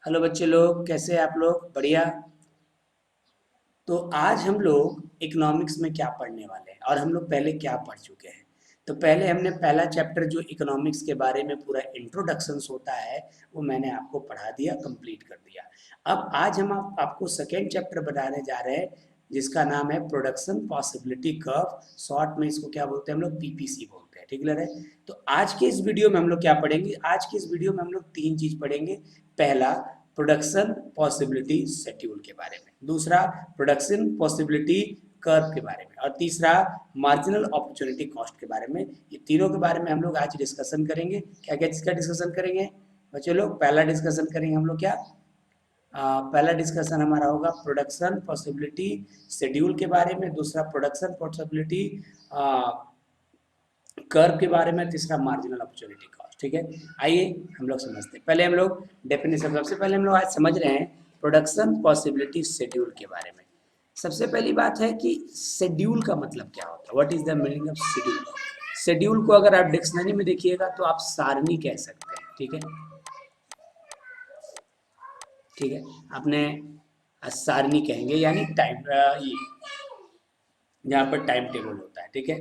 Hello बच्चे लोग, कैसे हैं आप लोग? बढ़िया। तो आज हम लोग इकोनॉमिक्स में क्या पढ़ने वाले हैं और हम लोग पहले क्या पढ़ चुके हैं। तो पहले हमने पहला चैप्टर जो इकोनॉमिक्स के बारे में पूरा इंट्रोडक्शंस होता है वो मैंने आपको पढ़ा दिया, कंप्लीट कर दिया। अब आज हम आपको सेकेंड चैप्टर बनाने जा रहे हैं जिसका नाम है प्रोडक्शन पॉसिबिलिटी कर्व। शॉर्ट में इसको क्या बोलते हैं हम लोग? पीपीसी बोलते हैं। ठीक है। तो आज के इस वीडियो में हम लोग क्या पढ़ेंगे? आज के इस वीडियो में हम लोग तीन चीज पढ़ेंगे। पहला, प्रोडक्शन पॉसिबिलिटी शेड्यूल के बारे में। दूसरा, प्रोडक्शन पॉसिबिलिटी कर्व के बारे में। और तीसरा, मार्जिनल अपॉर्चुनिटी कॉस्ट के बारे में। ये तीनों के बारे में हम लोग आज डिस्कशन करेंगे। क्या क्या चीज़ का डिस्कशन करेंगे बच्चे लोग? पहला डिस्कशन करेंगे हम लोग क्या? पहला डिस्कशन हमारा होगा प्रोडक्शन पॉसिबिलिटी शेड्यूल के बारे में। दूसरा, प्रोडक्शन पॉसिबिलिटी कर्व के बारे में। तीसरा, मार्जिनल अपॉर्चुनिटी कॉस्ट। ठीक है, आइए हम लोग समझते हैं। पहले हम लोग डेफिनेशन, सबसे पहले हम लोग आज समझ रहे हैं प्रोडक्शन पॉसिबिलिटी शेड्यूल के बारे में। सबसे पहली बात है कि शेड्यूल का मतलब क्या होता है। What is the meaning of schedule? Schedule को अगर आप डिक्शनरी में देखिएगा तो आप सारणी कह सकते हैं। ठीक है, ठीक है, आपने सारणी कहेंगे यानी टाइम, ये जहाँ पर टाइम टेबल होता है। ठीक है,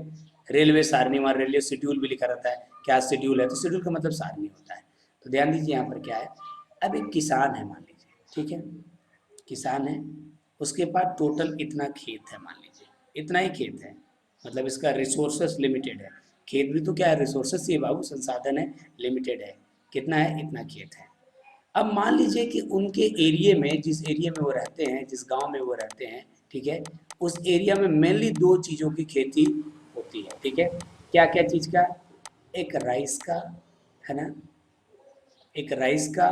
रेलवे सारणी, वहाँ रेलवे शेड्यूल भी लिखा रहता है। क्या शेड्यूल है? तो शेड्यूल का मतलब सारणी होता है। तो ध्यान दीजिए यहाँ पर क्या है। अब एक किसान है मान लीजिए, ठीक है, किसान है, उसके पास टोटल इतना खेत है मान लीजिए, इतना ही खेत है, मतलब इसका रिसोर्सेस लिमिटेड है। खेत भी तो क्या है? रिसोर्सेस ही है बाबू, संसाधन है, लिमिटेड है। कितना है? इतना खेत है। अब मान लीजिए कि उनके एरिया में, जिस एरिया में वो रहते हैं, जिस गांव में वो रहते हैं, ठीक है, उस एरिया में मेनली दो चीज़ों की खेती होती है। ठीक है, क्या क्या चीज़ का? एक राइस का, है ना, एक राइस का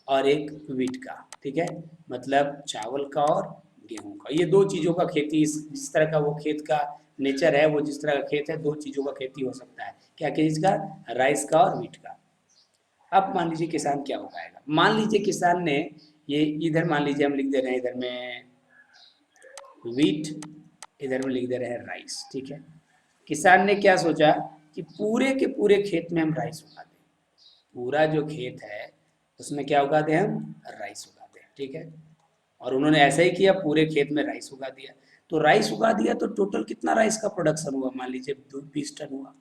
और एक वीट का। ठीक है, मतलब चावल का और गेहूं का। ये दो चीज़ों का खेती, इस जिस तरह का वो खेत का नेचर है, वो जिस तरह का खेत है, दो चीज़ों का खेती हो सकता है। क्या क्या चीज़ का? राइस का और वीट का। अब मान लीजिए किसान क्या उगाएगा। मान लीजिए किसान ने ये, इधर मान लीजिए हम लिख दे रहे हैं, इधर में वीट, इधर में लिख दे रहे हैं राइस। ठीक है, किसान ने क्या सोचा कि पूरे के पूरे खेत में हम राइस उगा दें। पूरा जो खेत है उसमें क्या उगा दें? हम राइस उगा दें। ठीक है, और उन्होंने ऐसा ही किया, पूरे खेत में राइस उगा दिया। तो राइस उगा दिया तो टोटल कितना राइस का प्रोडक्शन हुआ? मान लीजिए 20 टन हुआ।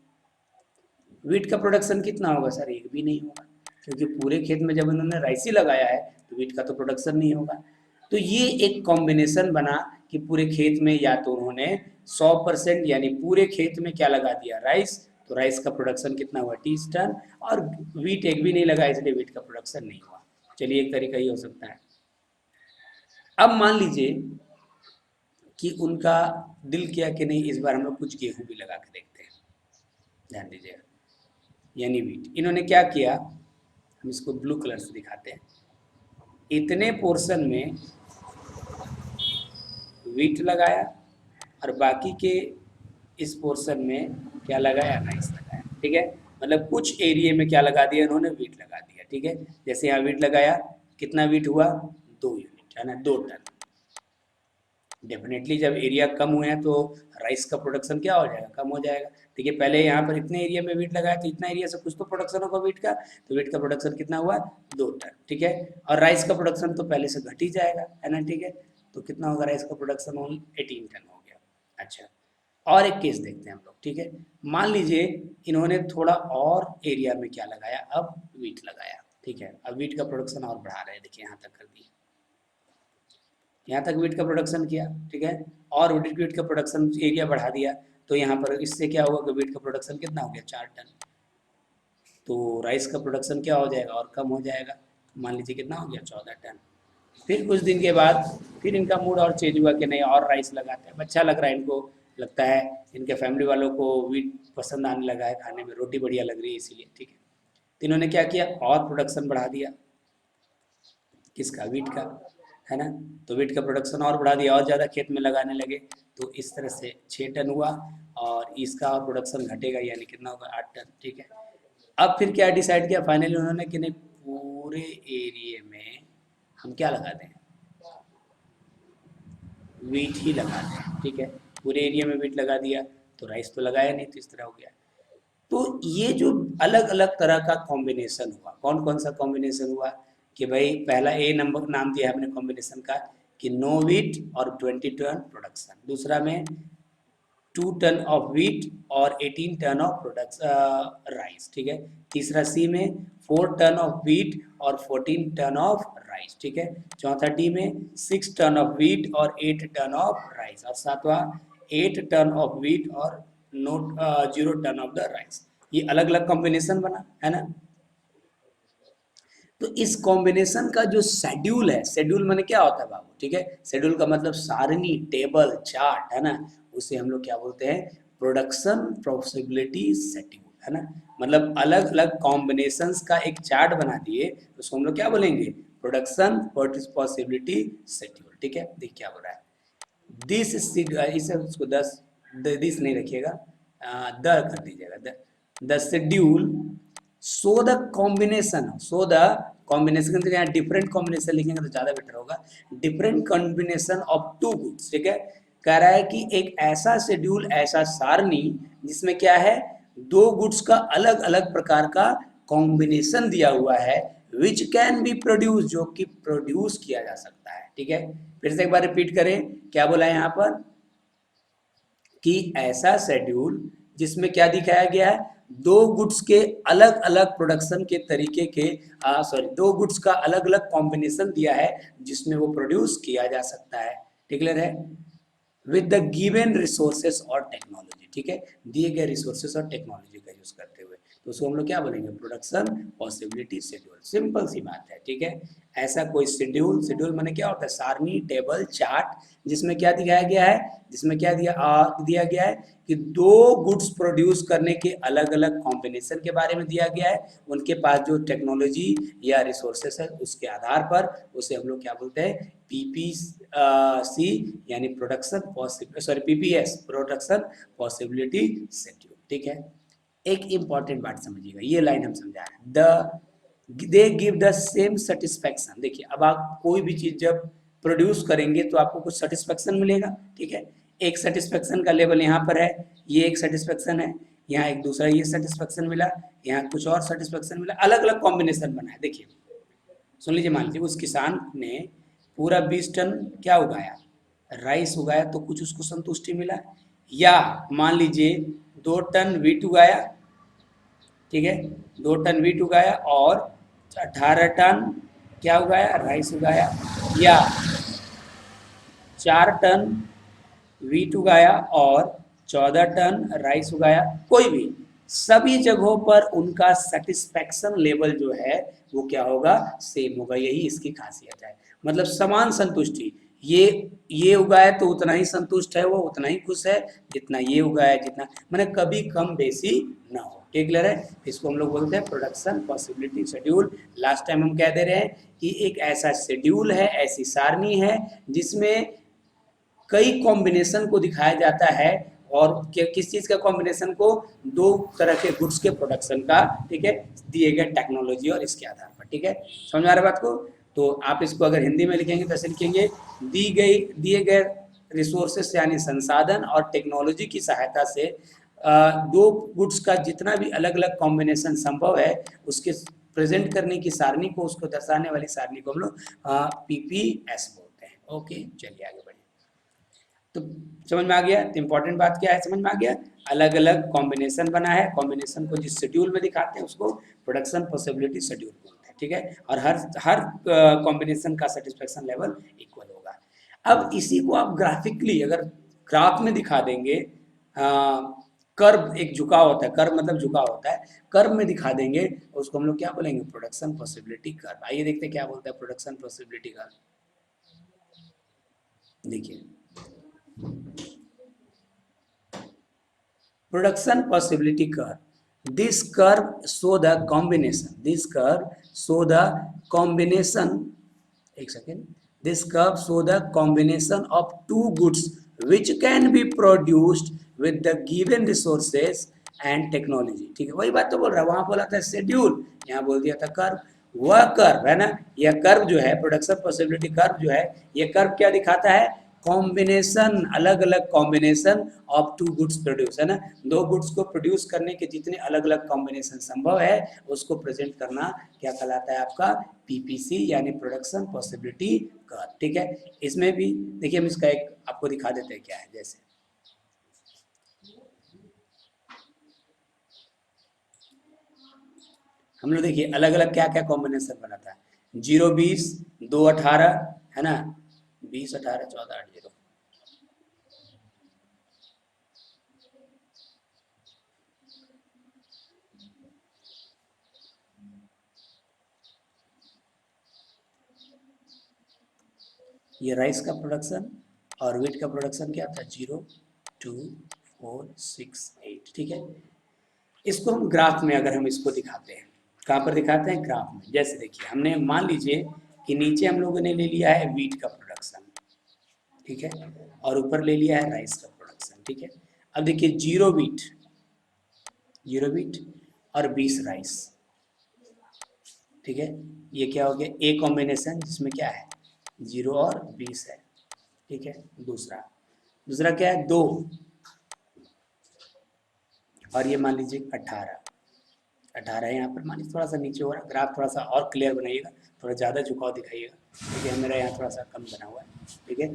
वीट का प्रोडक्शन कितना होगा सर? एक भी नहीं होगा, क्योंकि पूरे खेत में जब उन्होंने राइस ही लगाया है तो वीट का तो प्रोडक्शन नहीं होगा। तो ये एक कॉम्बिनेशन बना कि पूरे खेत में या तो उन्होंने 100% यानी पूरे खेत में क्या लगा दिया? राइस। तो राइस का प्रोडक्शन कितना हुआ? 30 टन। और वीट एक भी नहीं लगा, इसलिए वीट का प्रोडक्शन नहीं हुआ। चलिए, एक तरीका ही हो सकता है। अब मान लीजिए कि उनका दिल किया कि नहीं, इस बार हम लोग कुछ गेहूं भी लगा के देखते हैं। ध्यान दीजिएगा, यानी वीट। इन्होंने क्या किया, हम इसको ब्लू कलर से दिखाते हैं। इतने पोर्शन में वीट लगाया और बाकी के इस पोर्शन में क्या लगाया? राइस लगाया। ठीक है, मतलब कुछ एरिया में क्या लगा दिया इन्होंने? वीट लगा दिया। ठीक है, जैसे यहाँ वीट लगाया, कितना वीट हुआ? 2 यूनिट, है ना, 2 टन। डेफिनेटली जब एरिया कम हुए हैं तो राइस का प्रोडक्शन क्या हो जाएगा? कम हो जाएगा। देखिए, पहले यहाँ पर इतने एरिया में वीट लगाया तो इतना एरिया से कुछ तो प्रोडक्शन होगा वीट का। तो वीट का प्रोडक्शन कितना हुआ? 2 टन। ठीक है, और राइस का प्रोडक्शन तो पहले से घट ही जाएगा, है ना। ठीक है, तो कितना होगा राइस का प्रोडक्शन? ओनली 18 टन हो गया। अच्छा, और एक केस देखते हैं हम लोग। ठीक है, मान लीजिए इन्होंने थोड़ा और एरिया में क्या लगाया? अब वीट लगाया। ठीक है, अब वीट का प्रोडक्शन और बढ़ा रहे हैं। देखिए, यहाँ तक कर दिया, यहाँ तक वीट का प्रोडक्शन किया। ठीक है, और वीट का प्रोडक्शन एरिया बढ़ा दिया। तो यहाँ पर इससे क्या होगा कि वीट का प्रोडक्शन कितना हो गया? 4 टन। तो राइस का प्रोडक्शन क्या हो जाएगा? और कम हो जाएगा। मान लीजिए कितना हो गया? 14 टन। फिर कुछ दिन के बाद फिर इनका मूड और चेंज हुआ कि नहीं, और राइस लगाते हैं, अच्छा लग रहा है इनको, लगता है इनके फैमिली वालों को वीट पसंद आने लगा है, खाने में रोटी बढ़िया लग रही है इसीलिए। ठीक है, तो इन्होंने क्या किया? और प्रोडक्शन बढ़ा दिया। किसका? वीट का, है ना। तो वीट का प्रोडक्शन और बढ़ा दिया और ज़्यादा खेत में लगाने लगे। तो इस तरह से 6 टन हुआ, और इसका और प्रोडक्शन घटेगा, यानी कितना होगा? 8 टन। ठीक है, अब फिर क्या डिसाइड किया फाइनली उन्होंने कि नहीं, पूरे एरिया में हम क्या लगा दें? वीट ही लगा दें। ठीक है, पूरे एरिया में वीट लगा दिया, तो राइस तो लगाया नहीं, तो इस तरह हो गया। तो ये जो अलग अलग तरह का कॉम्बिनेशन हुआ, कौन कौन सा कॉम्बिनेशन हुआ? कि भाई पहला ए नंबर नाम दिया है हमने कॉम्बिनेशन का कि नो वीट और 20 टन प्रोडक्शन, दूसरा में 2 टन ऑफ वीट और 18 टन ऑफ प्रोडक्ट राइस, ठीक है। तीसरा सी में 4 टन ऑफ वीट और 14 टन ऑफ राइस, ठीक है। चौथा डी में 6 टन ऑफ वीट और 8 टन ऑफ राइस, और सातवां 8 टन ऑफ वीट और 0 टन ऑफ द राइस। ये अलग अलग कॉम्बिनेशन बना है ना। तो इस कॉम्बिनेशन का जो शेड्यूल है, शेड्यूल माने क्या होता है बाबू, ठीक है, शेड्यूल का मतलब सारणी, टेबल, चार्ट, है ना, उसे हम लोग क्या बोलते हैं, प्रोडक्शन पॉसिबिलिटी शेड्यूल, है ना। मतलब अलग अलग कॉम्बिनेशंस का एक चार्ट बना दिए तो उसको हम लोग क्या बोलेंगे, प्रोडक्शन पॉसिबिलिटी शेड्यूल, ठीक है। देखिए क्या हो रहा है, दिस इसे उसको 10 दिस नहीं रखिएगा, द कर दीजिएगा, the schedule so the combination, so the combination, यहाँ डिफरेंट कॉम्बिनेशन लिखेंगे तो ज़्यादा बेटर होगा, different combination of two goods, ठीक है। कह रहा है कि एक ऐसा शेड्यूल, ऐसा सारणी जिसमें क्या है, दो गुड्स का अलग अलग प्रकार का कॉम्बिनेशन दिया हुआ है, विच कैन बी प्रोड्यूस, जो कि प्रोड्यूस किया जा सकता है, ठीक है। फिर से एक बार रिपीट करें, क्या बोला है यहाँ पर कि ऐसा शेड्यूल जिसमें क्या दिखाया गया है, दो गुड्स के अलग अलग प्रोडक्शन के तरीके के, दो गुड्स का अलग अलग कॉम्बिनेशन दिया है जिसमें वो प्रोड्यूस किया जा सकता है, ठीक है, विद द गिवन रिसोर्सेस और टेक्नोलॉजी, ठीक है, दिए गए रिसोर्सेस और टेक्नोलॉजी का यूज करते हुए, तो उसको हम लोग क्या बोलेंगे, प्रोडक्शन पॉसिबिलिटी शेड्यूल, सिंपल सी बात है, ठीक है। ऐसा कोई शेड्यूल, शेड्यूल माने क्या होता है, सारणी, टेबल, चार्ट, जिसमें क्या दिखाया गया है, जिसमें क्या दिया गया है कि दो गुड्स प्रोड्यूस करने के अलग अलग कॉम्बिनेशन के बारे में दिया गया है, उनके पास जो टेक्नोलॉजी या रिसोर्सेस है उसके आधार पर उसे हम लोग क्या बोलते हैं, पीपीसी यानी production PPS, production possibility schedule, ठीक है। एक इंपॉर्टेंट बात समझिएगा, ये लाइन हम समझा रहे हैं, they give the same satisfaction. देखिए अब आप कोई भी चीज जब प्रोड्यूस करेंगे तो आपको कुछ सेटिस्फैक्शन मिलेगा, ठीक है। एक सेटिस्फैक्शन का लेवल यहाँ पर है, ये एक सेटिस्फैक्शन है, यहाँ एक दूसरा ये सेटिस्फैक्शन मिला, यहाँ कुछ और सेटिस्फैक्शन मिला, अलग अलग कॉम्बिनेशन बना है। देखिए सुन लीजिए, मान लीजिए उस किसान ने पूरा 20 टन क्या उगाया, राइस उगाया, तो कुछ उसको संतुष्टि मिला, या मान लीजिए 2 टन वीट उगाया, ठीक है, 2 टन वीट उगाया और 18 टन क्या उगाया, राइस उगाया, या 4 टन वीट उगाया और 14 टन राइस उगाया, कोई भी, सभी जगहों पर उनका सेटिस्फैक्शन लेवल जो है वो क्या होगा, सेम होगा, यही इसकी खासियत है, मतलब समान संतुष्टि, ये उगाया तो उतना ही संतुष्ट है वो, उतना ही खुश है जितना ये उगाया, जितना मैंने कभी कम बेसी ना हो, ठीक क्लियर है। इसको हम लोग बोलते हैं production possibility schedule. Last time हम कह दे रहे हैं कि एक ऐसा शेड्यूल है, ऐसी सारणी है जिसमें कई कॉम्बिनेशन को दिखाया जाता है, और किस चीज का कॉम्बिनेशन को, दो तरह के गुड्स के प्रोडक्शन का, ठीक है, दिए गए टेक्नोलॉजी और इसके आधार पर, ठीक है, समझ आ रहा बात को। तो आप इसको अगर हिंदी में लिखेंगे तो ऐसे लिखेंगे, दिए गए रिसोर्सेस यानी संसाधन और टेक्नोलॉजी की सहायता से दो गुड्स का जितना भी अलग अलग कॉम्बिनेशन संभव है उसके प्रेजेंट करने की सारणी को, उसको दर्शाने वाली सारणी को हम लोग पीपीएस बोलते हैं। ओके चलिए आगे बढ़िए। तो समझ में आ गया, तो इंपॉर्टेंट बात क्या है, समझ में आ गया, अलग अलग कॉम्बिनेशन बना है, कॉम्बिनेशन को जिस शेड्यूल में दिखाते हैं उसको प्रोडक्शन पॉसिबिलिटी शेड्यूल बोलते हैं, ठीक है, और हर कॉम्बिनेशन का सेटिस्फेक्शन लेवल इक्वल होगा। अब इसी को आप ग्राफिकली अगर ग्राफ में दिखा देंगे, कर्व एक झुकाव होता है, कर्व मतलब झुकाव होता है, कर्व में दिखा देंगे उसको हम लोग क्या बोलेंगे, प्रोडक्शन पॉसिबिलिटी कर्व। आइए देखते हैं क्या बोलता है प्रोडक्शन पॉसिबिलिटी कर्व। देखिए production possibility curve, this curve show the combination, this curve show the combination, एक second, this curve show the combination of two goods which can be produced with the given resources and technology, ठीक है, वही बात तो बोल रहा है, वहां बोला था शेड्यूल, यहाँ बोल दिया था कर्व, वह कर्व है ना, यह कर्व जो है प्रोडक्शन पॉसिबिलिटी कर्व जो है, यह कर्व क्या दिखाता है कॉम्बिनेशन, अलग अलग combination of two goods produce, है ना, दो गुड्स को प्रोड्यूस करने के जितने अलग अलग कॉम्बिनेशन संभव है उसको प्रेजेंट करना क्या कहलाता है आपका पीपीसी यानी प्रोडक्शन पॉसिबिलिटी कर्व। ठीक है, इसमें भी देखिए हम इसका एक आपको दिखा देते हैं क्या है। जैसे हम लोग देखिए अलग अलग क्या क्या कॉम्बिनेशन बनाता है, 0 20 2 18, है ना, 20 18 14 8 0, ये राइस का प्रोडक्शन और वीट का प्रोडक्शन क्या था 0 2 4 6 8। ठीक है, इसको हम ग्राफ में अगर हम इसको दिखाते हैं, कहाँ पर दिखाते हैं ग्राफ में। जैसे देखिए हमने मान लीजिए कि नीचे हम लोगों ने ले लिया है वीट का प्रोडक्शन, ठीक है, और ऊपर ले लिया है राइस का प्रोडक्शन। ठीक है, अब देखिए 0 वीट और 20 राइस। ठीक है, ये क्या हो गया ए कॉम्बिनेशन जिसमें क्या है 0 और 20 है। ठीक है, दूसरा दूसरा क्या है 2 और ये मान लीजिए 18 18 यहाँ पर मान लीजिए थोड़ा सा नीचे हो रहा है, ग्राफ थोड़ा सा और क्लियर बनाइएगा, थोड़ा ज़्यादा झुकाव दिखाइएगा। ठीक है, मेरा यहाँ थोड़ा सा कम बना हुआ है। ठीक है,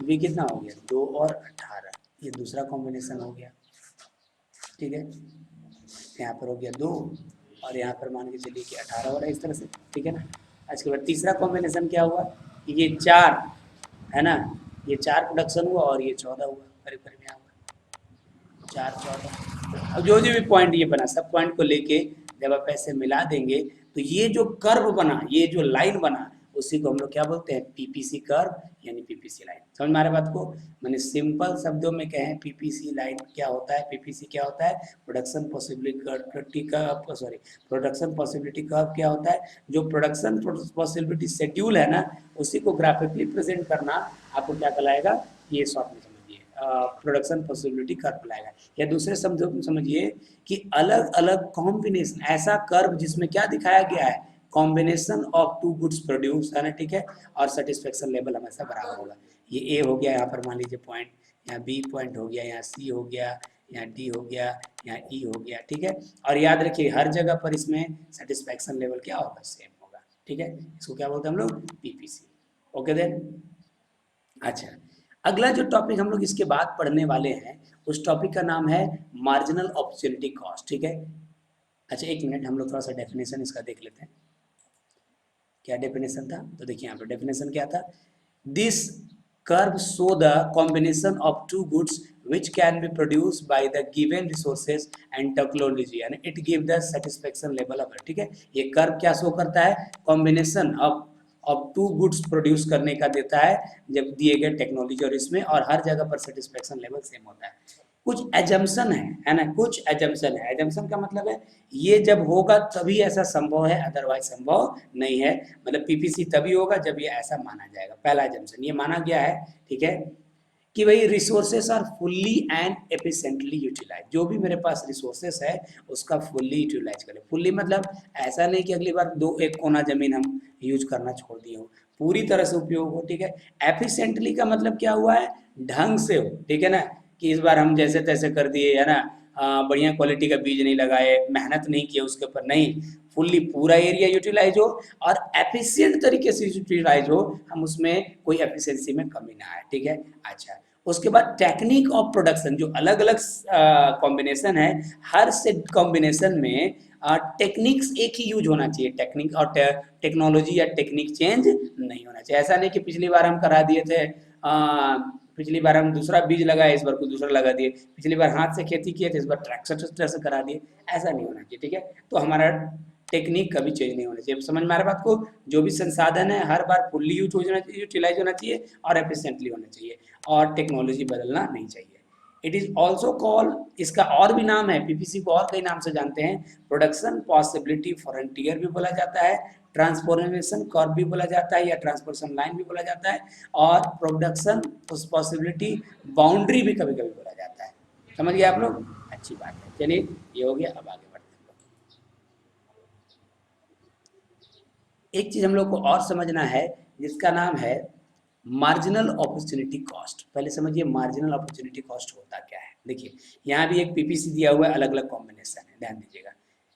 बी कितना हो गया 2 और 18, ये दूसरा कॉम्बिनेशन हो गया। ठीक है, यहाँ पर हो गया 2 और यहाँ पर मान के चलिए कि 18 हो रहा है इस तरह से। ठीक है ना, इसके बाद तीसरा कॉम्बिनेशन क्या हुआ कि ये 4 है ना, ये 4 प्रोडक्शन हुआ और ये 14 हुआ, करीब करीब यहाँ हुआ 4 14। अब जो जो भी पॉइंट ये बना सब पॉइंट को लेके जब आप ऐसे मिला देंगे तो ये जो कर्व बना, ये जो लाइन बना, उसी को हम लोग क्या बोलते हैं पीपीसी कर्व यानी पीपीसी लाइन। समझ में आ रहा है बात को, मैंने सिंपल शब्दों में कहें पीपीसी लाइन क्या होता है, पीपीसी क्या होता है production possibility curve, sorry production possibility curve क्या होता है, जो प्रोडक्शन पॉसिबिलिटी शेड्यूल है ना उसी को ग्राफिकली प्रेजेंट करना आपको क्या कहलाएगा, ये शॉर्ट में समझिए प्रोडक्शन पॉसिबिलिटी कर्व लाएगा। या दूसरे शब्दों में समझिए कि अलग अलग कॉम्बिनेशन, ऐसा कर्व जिसमें क्या दिखाया गया है combination of two goods produce, है ना। ठीक है, और सेटिस्फेक्शन लेवल हमेशा बराबर होगा। ये ए हो गया यहाँ पर मान लीजिए पॉइंट, यहाँ बी पॉइंट हो गया, यहाँ सी हो गया, यहाँ डी हो गया, यहाँ ई हो गया। ठीक है, और याद रखिए हर जगह पर इसमें सेटिस्फेक्शन लेवल क्या होगा सेम होगा। ठीक है, इसको क्या बोलते हैं हम लोग पीपीसी। ओके देन, अच्छा अगला जो टॉपिक हम लोग इसके बाद पढ़ने वाले हैं उस टॉपिक का नाम है मार्जिनल अपॉर्चुनिटी कॉस्ट। ठीक है, अच्छा एक मिनट हम लोग थोड़ा सा डेफिनेशन इसका देख लेते हैं, क्या डेफिनेशन था। तो देखिए यहाँ पर डेफिनेशन क्या था, this curve show the combination of two goods which can be produced by the given resources and technology and it give the satisfaction level of। ठीक है, ये कर्व क्या शो करता है combination of two goods produce करने का देता है जब दिए गए टेक्नोलॉजी और इसमें, और हर जगह पर सेटिस्फेक्शन लेवल सेम होता है। कुछ एजम्पशन है ना, कुछ एजम्पशन है। एजम्पशन का मतलब है ये जब होगा तभी ऐसा संभव है, अदरवाइज संभव नहीं है। मतलब पीपीसी तभी होगा जब ये ऐसा माना जाएगा। पहला एजम्पशन ये माना गया है, ठीक है, कि भाई resources are fully and efficiently utilise, जो भी मेरे पास रिसोर्सेस है उसका फुल्ली यूटिलाइज करें। फुल्ली मतलब ऐसा नहीं कि अगली बार दो एक कोना जमीन हम यूज करना छोड़ दिए हो, पूरी तरह से उपयोग हो। ठीक है, एफिशिएंटली का मतलब क्या हुआ है ढंग से हो। ठीक है ना, कि इस बार हम जैसे तैसे कर दिए, है ना, बढ़िया क्वालिटी का बीज नहीं लगाए, मेहनत नहीं किया उसके ऊपर, नहीं, फुल्ली पूरा एरिया यूटिलाइज हो और एफिशिएंट तरीके से यूटिलाइज हो, हम उसमें कोई एफिशिएंसी में कमी ना आए। ठीक है, अच्छा उसके बाद टेक्निक ऑफ प्रोडक्शन, जो अलग अलग कॉम्बिनेशन है, हर से कॉम्बिनेशन में टेक्निक्स एक ही यूज होना चाहिए, टेक्निक और टेक्नोलॉजी या टेक्निक चेंज नहीं होना चाहिए। ऐसा नहीं कि पिछली बार हम करा दिए थे, पिछली बार हम दूसरा बीज लगाए इस बार कोई दूसरा लगा दिए, पिछली बार हाथ से खेती किए थे इस बार ट्रैक्टर से करा दिए, ऐसा नहीं होना चाहिए। ठीक है, तो हमारा टेक्निक कभी चेंज नहीं होना चाहिए। समझ में आ रहा बात को, जो भी संसाधन है हर बार फुल्ली यूटिलाइज होना चाहिए और एफिशिएंटली होना चाहिए और टेक्नोलॉजी बदलना नहीं चाहिए। इट इज ऑल्सो कॉल, इसका और भी नाम है, पीपीसी को और कई नाम से जानते हैं, प्रोडक्शन पॉसिबिलिटी फ्रंटियर भी बोला जाता है, ट्रांसफॉर्मेशन कर्व भी बोला जाता है या ट्रांसफॉर्मेशन लाइन भी बोला जाता है, और प्रोडक्शन पॉसिबिलिटी बाउंड्री भी कभी कभी बोला जाता है। समझ गए आप लोग, अच्छी बात है। चलिए ये हो गया, अब आगे बढ़ते हैं। एक चीज हम लोग को और समझना है जिसका नाम है मार्जिनल अपॉर्चुनिटी कॉस्ट, पहले समझिए मार्जिनल अपॉर्चुनिटी कॉस्ट होता क्या है। देखिए यहाँ भी एक पीपीसी दिया हुआ है, अलग अलग कॉम्बिनेशन है, ध्यान दीजिएगा।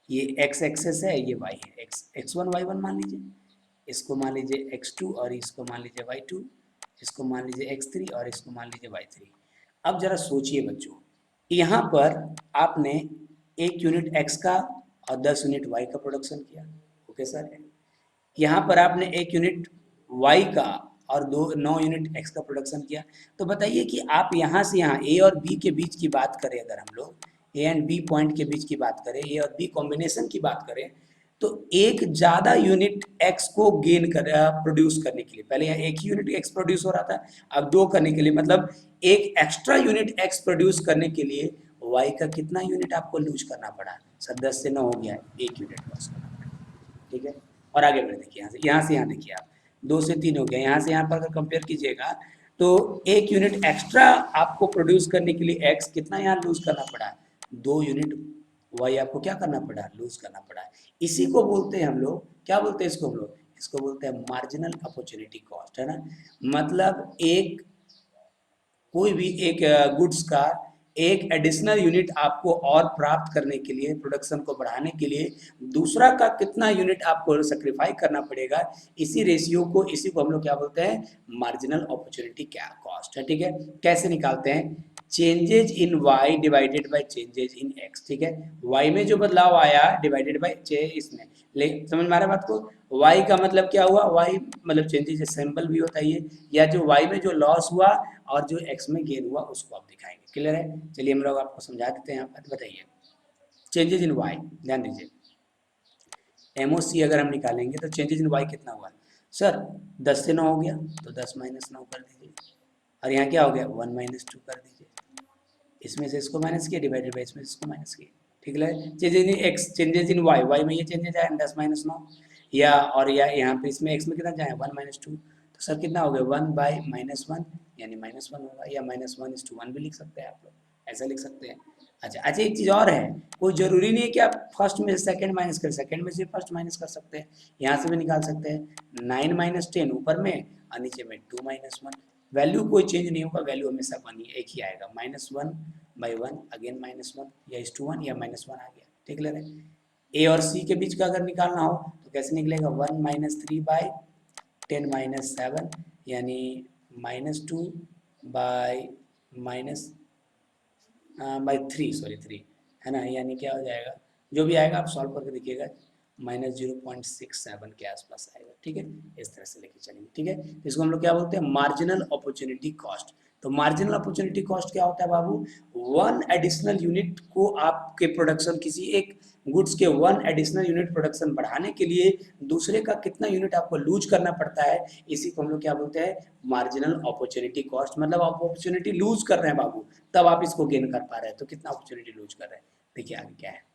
ये एक्स एक्सेस है, ये वाई है, एक्स वन वाई वन मान लीजिए, इसको मान लीजिए एक्स टू और इसको मान लीजिए वाई टू, इसको मान लीजिए एक्स थ्री और इसको मान लीजिए वाई थ्री। अब जरा सोचिए बच्चों, यहाँ पर आपने 1 यूनिट एक्स का और 10 यूनिट वाई का प्रोडक्शन किया, ओके सर। यहाँ पर आपने 1 यूनिट वाई का और 9 यूनिट एक्स का प्रोडक्शन किया। तो बताइए कि आप यहाँ से यहाँ ए और बी के बीच की बात करें, अगर हम लोग ए एंड बी पॉइंट के बीच की बात करें, ए और बी कॉम्बिनेशन की बात करें, तो एक ज़्यादा यूनिट एक्स को गेन कर प्रोड्यूस करने के लिए, पहले यहाँ एक ही यूनिट एक्स प्रोड्यूस हो रहा था, अब 2 करने के लिए, मतलब एक एक्स्ट्रा यूनिट एक्स प्रोड्यूस करने के लिए वाई का कितना यूनिट आपको लूज करना पड़ा? सर 10 से 9 हो गया, 1 यूनिट लॉस करना पड़ा, ठीक है। और आगे बढ़े, देखिए यहाँ से यहाँ देखिए आप 2 से 3 हो गया, यहाँ से यहाँ पर अगर कंपेयर कीजिएगा तो 1 यूनिट एक्स्ट्रा आपको प्रोड्यूस करने के लिए एक्स कितना यहाँ लूज करना पड़ा? 2 यूनिट वाई आपको क्या करना पड़ा? लूज करना पड़ा। इसी को बोलते हैं हम लोग, क्या बोलते हैं इसको हम लोग? इसको बोलते हैं मार्जिनल अपॉर्चुनिटी कॉस्ट, है ना। मतलब एक कोई भी एक गुड्स का एक एडिशनल यूनिट आपको और प्राप्त करने के लिए, प्रोडक्शन को बढ़ाने के लिए दूसरा का कितना यूनिट आपको सेक्रीफाई करना पड़ेगा, इसी रेशियो को, इसी को हम लोग क्या बोलते हैं? मार्जिनल अपॉर्चुनिटी क्या कॉस्ट है, ठीक है। कैसे निकालते हैं? Changes in Y divided by changes in X, ठीक है। वाई में जो बदलाव आया डिवाइडेड बाय इसमें, ले समझ में आ रहा है बात को? वाई का मतलब क्या हुआ? वाई मतलब चेंजेज सिंपल भी होता है ये, या जो वाई में जो लॉस हुआ और जो एक्स में गेन हुआ उसको आप दिखाएंगे। क्लियर है? चलिए हम लोग आपको समझा देते हैं यहाँ पर। बताइए चेंजेज इन वाई, ध्यान दीजिए, एमओसी अगर हम निकालेंगे तो चेंजेज इन वाई कितना हुआ? सर 10 से 9 हो गया, तो 10 माइनस 9 कर दीजिए, और यहाँ क्या हो गया? 1 माइनस 2 कर दीजिए, इसमें से इसको माइनस किया, डिवाइडेड बाई इसमें से इसको माइनस किया, ठीक है। Changes in X, changes in Y, Y में ये चेंजेज आया 10 माइनस 9, या और या यहाँ पे इसमें एक्स में कितना जाए? 1 माइनस 2, तो सर कितना हो गया? 1 बाई माइनस 1, यानी माइनस 1 होगा, या माइनस 1:1 भी लिख सकते हैं आप लोग, ऐसा लिख सकते हैं। अच्छा एक चीज़ और है, कोई ज़रूरी नहीं है कि आप फर्स्ट में से सेकंड माइनस करें, सेकंड में से फर्स्ट माइनस कर सकते हैं, यहाँ से भी निकाल सकते हैं। 9 माइनस 10 ऊपर में और नीचे में 2 माइनस 1, वैल्यू कोई चेंज नहीं होगा, वैल्यू हमेशा 1 ही एक ही आएगा, -1/1 अगेन -1, या -1 या -1 आ गया, ठीक है। ए और सी के बीच का अगर निकालना हो तो कैसे निकलेगा? 1 माइनस 3/10 माइनस 7, यानी -2 बाई -3, सॉरी 3, है ना, यानी क्या हो जाएगा? जो भी आएगा आप सॉल्व करके देखिएगा, -0.67 के आसपास आएगा, ठीक है। इस तरह से लेके चलेंगे, ठीक है। इसको हम लोग क्या बोलते हैं? Marginal opportunity cost. तो मार्जिनल अपॉर्चुनिटी कॉस्ट क्या होता है बाबू? 1 एडिशनल यूनिट को आपके प्रोडक्शन, किसी एक गुड्स के 1 एडिशनल यूनिट प्रोडक्शन बढ़ाने के लिए दूसरे का कितना यूनिट आपको लूज करना पड़ता है, इसी को हम लोग क्या बोलते हैं? Marginal opportunity cost. मतलब आप अपॉर्चुनिटी लूज कर रहे हैं बाबू, तब आप इसको गेन कर पा रहे हैं, तो कितना अपॉर्चुनिटी लूज कर रहे हैं, देखिए आगे क्या है।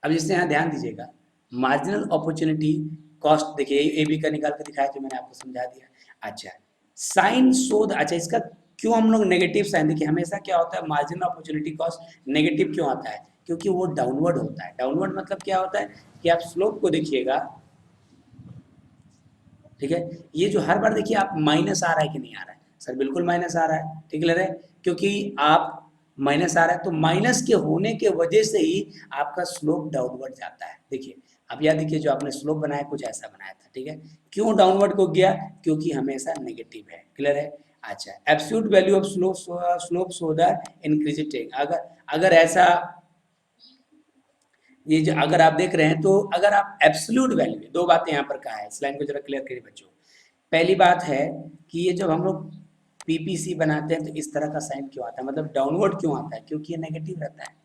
अब इससे यहाँ ध्यान दीजिएगा, मार्जिनल अपॉर्चुनिटी कॉस्ट, देखिए ए बी का निकाल के दिखाया कि मैंने आपको समझा दिया। अच्छा साइन शोध, अच्छा इसका क्यों हम लोग नेगेटिव साइन, देखिए हमेशा क्या होता है मार्जिनल अपॉर्चुनिटी कॉस्ट नेगेटिव क्यों आता है? क्योंकि वो डाउनवर्ड होता है। डाउनवर्ड मतलब क्या होता है कि आप स्लोप को देखिएगा, ठीक है, ये जो हर बार देखिए आप माइनस आ रहा है कि नहीं आ रहा है? सर बिल्कुल माइनस आ रहा है, ठीक है, क्योंकि आप माइनस आ रहा है, तो माइनस के होने के वजह से ही आपका स्लोप डाउनवर्ड जाता है। देखिए अब याद देखिए, जो आपने स्लोप बनाया कुछ ऐसा बनाया था, ठीक है, क्यों डाउनवर्ड को गया? क्योंकि हमेशा नेगेटिव है, क्लियर है। अच्छा absolute value of slope so the increasing trend, अगर ऐसा, ये जो अगर आप देख रहे हैं, तो अगर आप एब्सोल्यूट वैल्यू, दो बातें यहाँ पर कहा है, इस लाइन को जरा क्लियर करिए बच्चों। पहली बात है कि ये जब हम लोग पीपीसी बनाते हैं तो इस तरह का साइन क्यों आता है, मतलब डाउनवर्ड क्यों आता है? क्योंकि ये नेगेटिव रहता है,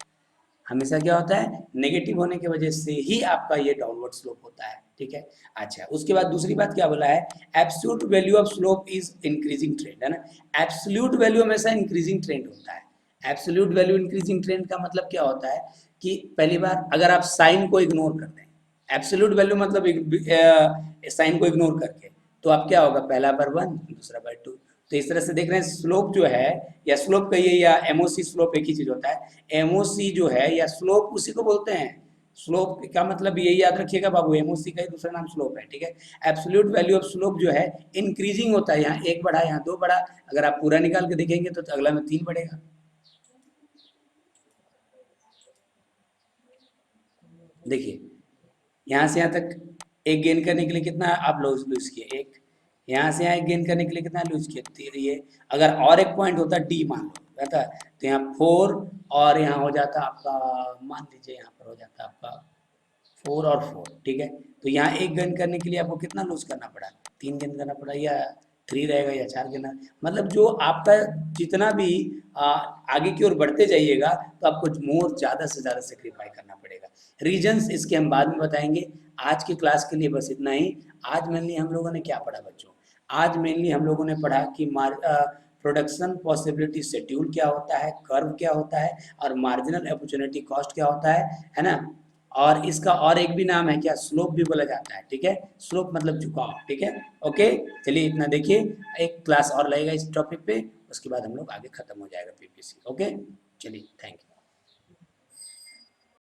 हमेशा क्या होता है? नेगेटिव होने की वजह से ही आपका ये डाउनवर्ड स्लोप होता है, ठीक है। अच्छा उसके बाद दूसरी बात क्या बोला है? Absolute value of slope is increasing trend, है ना। एब्सोल्यूट वैल्यू हमेशा इंक्रीजिंग ट्रेंड होता है। एब्सोल्यूट वैल्यू इंक्रीजिंग ट्रेंड का मतलब क्या होता है कि पहली बार अगर आप साइन को इग्नोर कर दें, एब्सोल्यूट वैल्यू मतलब साइन को इग्नोर करके, तो आप क्या होगा? पहला बार 1, दूसरा बार 2। तो इस तरह से देख रहे हैं स्लोप जो है, या स्लोप कहिए या एमओसी स्लोप एक ही चीज होता है। एमओसी जो है या स्लोप उसी को बोलते हैं स्लोप का मतलब यही याद रखिएगा बाबू, एमओसी का ही दूसरा नाम स्लोप है, ठीक है। एब्सोल्यूट वैल्यू ऑफ स्लोप जो है इंक्रीजिंग होता है, यहाँ 1 बढ़ा, यहाँ 2 बढ़ा, अगर आप पूरा निकाल के देखेंगे तो अगला में 3 बढ़ेगा। देखिए यहाँ से यहाँ तक एक गेन करने के लिए कितना आप लूज किए, एक यहाँ से यहाँ एक गेन करने के लिए कितना लूज किए, ये अगर और एक पॉइंट होता डी मान लो रहता, तो यहाँ 4 और यहाँ हो जाता आपका, मान लीजिए यहाँ पर हो जाता आपका 4 और 4, ठीक है। तो यहाँ एक गेन करने के लिए आपको कितना लूज करना पड़ा, 3 गेन करना पड़ा, या 3 रहेगा या 4 गेन, मतलब जो आपका जितना भी आगे की ओर बढ़ते जाइएगा तो आपको मोर ज़्यादा से ज़्यादा सेक्रीफाई करना पड़ेगा। रीजंस इसके हम बाद में बताएंगे, आज की क्लास के लिए बस इतना ही। आज मेनली हम लोगों ने क्या पढ़ा बच्चों, आज मेनली हम लोगों ने पढ़ा कि प्रोडक्शन पॉसिबिलिटी शेड्यूल क्या होता है, कर्व क्या होता है, और मार्जिनल अपॉर्चुनिटी कॉस्ट क्या होता है ना। और इसका और एक भी नाम है क्या, स्लोप भी बोला जाता है, ठीक है। स्लोप मतलब झुकाव, ठीक है। ओके, चलिए इतना देखिए, एक क्लास और लगेगा इस टॉपिक पे, उसके बाद हम लोग आगे खत्म हो जाएगा पीपीसी। ओके, चलिए थैंक यू।